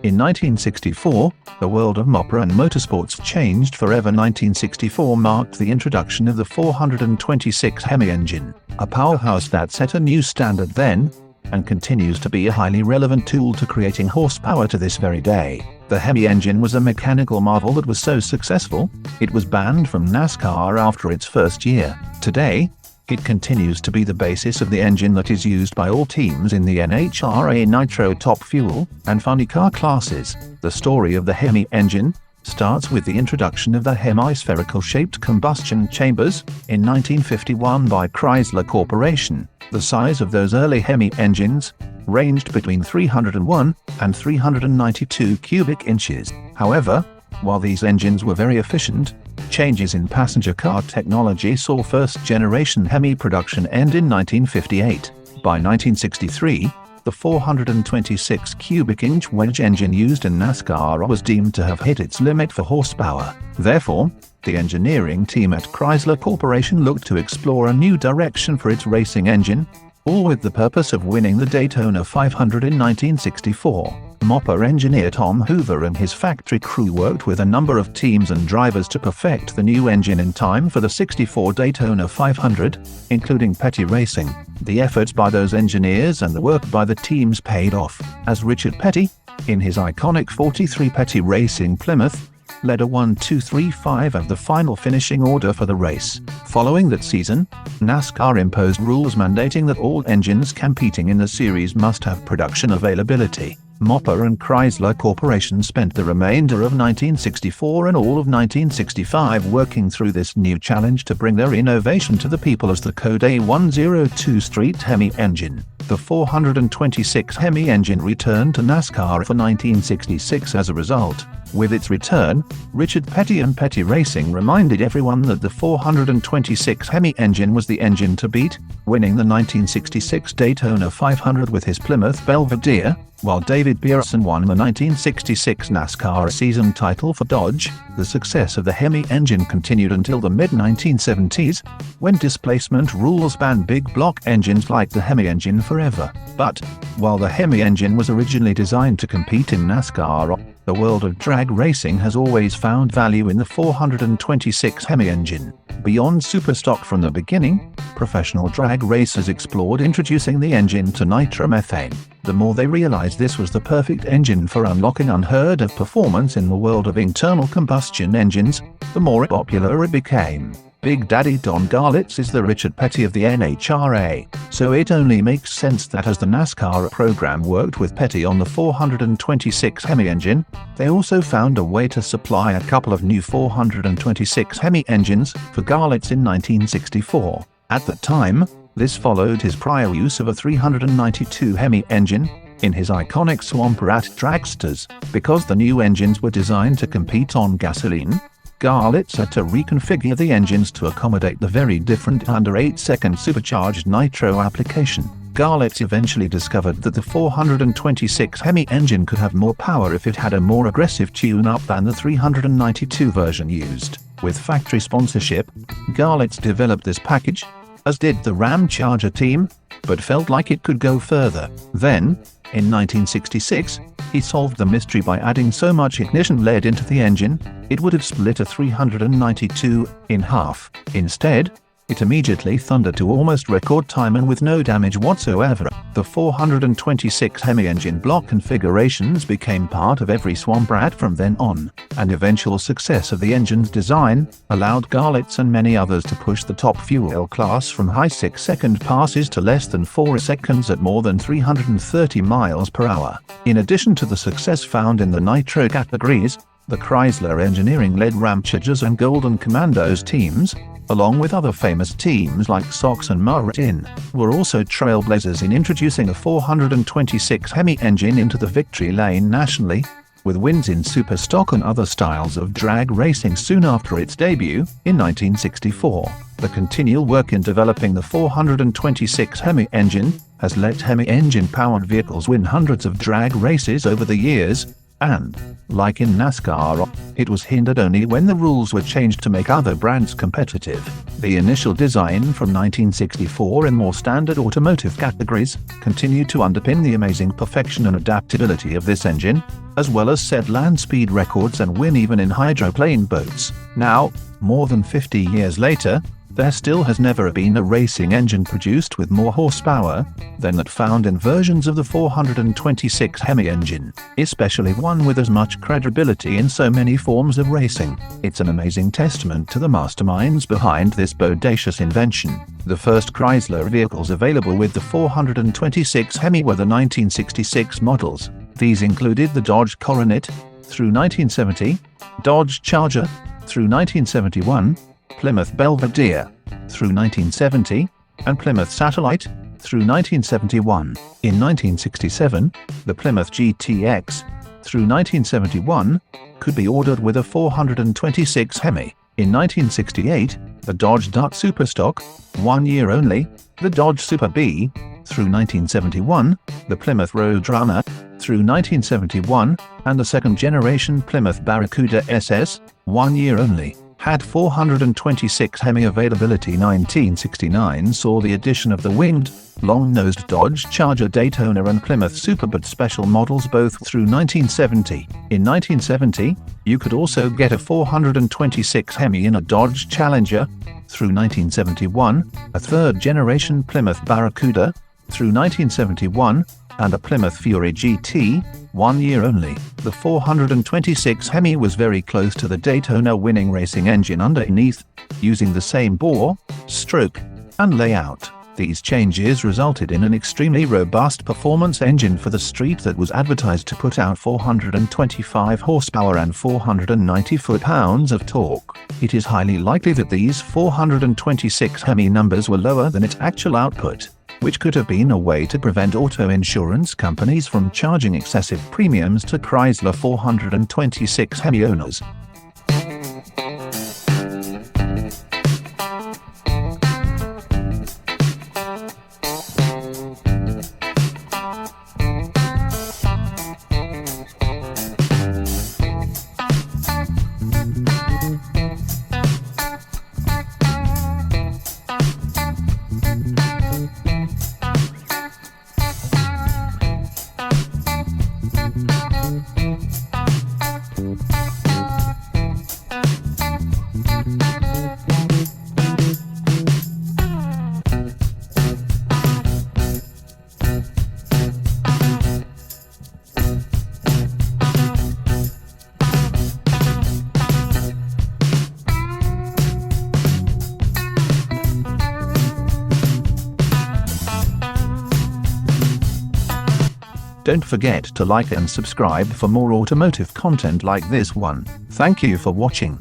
In 1964, the world of Mopar and motorsports changed forever. 1964 marked the introduction of the 426 Hemi engine, a powerhouse that set a new standard then, and continues to be a highly relevant tool to creating horsepower to this very day. The Hemi engine was a mechanical marvel that was so successful, it was banned from NASCAR after its first year. Today, it continues to be the basis of the engine that is used by all teams in the NHRA Nitro Top Fuel and Funny Car classes. The story of the Hemi engine starts with the introduction of the hemispherical-shaped combustion chambers in 1951 by Chrysler Corporation. The size of those early Hemi engines ranged between 301 and 392 cubic inches. However, while these engines were very efficient, changes in passenger car technology saw first-generation Hemi production end in 1958. By 1963, the 426 cubic inch wedge engine used in NASCAR was deemed to have hit its limit for horsepower. Therefore, the engineering team at Chrysler Corporation looked to explore a new direction for its racing engine, all with the purpose of winning the Daytona 500 in 1964. Mopar engineer Tom Hoover and his factory crew worked with a number of teams and drivers to perfect the new engine in time for the '64 Daytona 500, including Petty Racing. The efforts by those engineers and the work by the teams paid off, as Richard Petty, in his iconic '43 Petty Racing Plymouth, led a 1-2-3-5 of the final finishing order for the race. Following that season, NASCAR imposed rules mandating that all engines competing in the series must have production availability. Mopar and Chrysler Corporation spent the remainder of 1964 and all of 1965 working through this new challenge to bring their innovation to the people as the Code A102 Street Hemi engine. The 426 Hemi engine returned to NASCAR for 1966 as a result. With its return, Richard Petty and Petty Racing reminded everyone that the 426 Hemi engine was the engine to beat, winning the 1966 Daytona 500 with his Plymouth Belvedere, while David Pearson won the 1966 NASCAR season title for Dodge. The success of the Hemi engine continued until the mid-1970s, when displacement rules banned big block engines like the Hemi engine forever. But, while the Hemi engine was originally designed to compete in NASCAR, the world of drag racing has always found value in the 426 Hemi engine. Beyond superstock from the beginning, professional drag racers explored introducing the engine to nitromethane. The more they realized this was the perfect engine for unlocking unheard-of performance in the world of internal combustion engines, the more popular it became. Big Daddy Don Garlits is the Richard Petty of the NHRA, so it only makes sense that as the NASCAR program worked with Petty on the 426 Hemi engine, they also found a way to supply a couple of new 426 Hemi engines for Garlits in 1964. At the time, this followed his prior use of a 392 Hemi engine in his iconic Swamp Rat dragsters. Because the new engines were designed to compete on gasoline, Garlits had to reconfigure the engines to accommodate the very different under 8-second supercharged nitro application. Garlits eventually discovered that the 426 Hemi engine could have more power if it had a more aggressive tune-up than the 392 version used. With factory sponsorship, Garlits developed this package, as did the Ram Charger team, but felt like it could go further. Then, in 1966, he solved the mystery by adding so much ignition lead into the engine, it would have split a 392 in half. Instead, it immediately thundered to almost record time and with no damage whatsoever. The 426 Hemi engine block configurations became part of every Swamp Rat from then on, and eventual success of the engine's design allowed Garlits and many others to push the top fuel class from high 6-second passes to less than 4 seconds at more than 330 miles per hour. In addition to the success found in the nitro categories, The Chrysler engineering-led Ramchagers and Golden Commandos teams, along with other famous teams like Sox and Martin, were also trailblazers in introducing a 426 Hemi engine into the victory lane nationally, with wins in superstock and other styles of drag racing soon after its debut in 1964. The continual work in developing the 426 Hemi engine has let Hemi engine-powered vehicles win hundreds of drag races over the years, and, like in NASCAR, it was hindered only when the rules were changed to make other brands competitive. The initial design from 1964 in more standard automotive categories continued to underpin the amazing perfection and adaptability of this engine, as well as set land speed records and win even in hydroplane boats. Now, more than 50 years later, there still has never been a racing engine produced with more horsepower than that found in versions of the 426 Hemi engine, especially one with as much credibility in so many forms of racing. It's an amazing testament to the masterminds behind this bodacious invention. The first Chrysler vehicles available with the 426 Hemi were the 1966 models. These included the Dodge Coronet through 1970, Dodge Charger through 1971, Plymouth Belvedere through 1970, and Plymouth Satellite through 1971. In 1967, the Plymouth GTX through 1971 could be ordered with a 426 Hemi. In 1968, the Dodge Dart Superstock, 1 year only, the Dodge Super B through 1971, the Plymouth Roadrunner through 1971, and the second-generation Plymouth Barracuda SS, 1 year only, had 426 Hemi availability. 1969 saw the addition of the winged, long-nosed Dodge Charger Daytona and Plymouth Superbird special models both through 1970. In 1970, you could also get a 426 Hemi in a Dodge Challenger through 1971, a third-generation Plymouth Barracuda through 1971, and a Plymouth Fury GT, 1 year only. The 426 Hemi was very close to the Daytona winning racing engine underneath, using the same bore, stroke, and layout. These changes resulted in an extremely robust performance engine for the street that was advertised to put out 425 horsepower and 490 foot-pounds of torque. It is highly likely that these 426 Hemi numbers were lower than its actual output, which could have been a way to prevent auto insurance companies from charging excessive premiums to Chrysler 426 Hemi owners. Don't forget to like and subscribe for more automotive content like this one. Thank you for watching.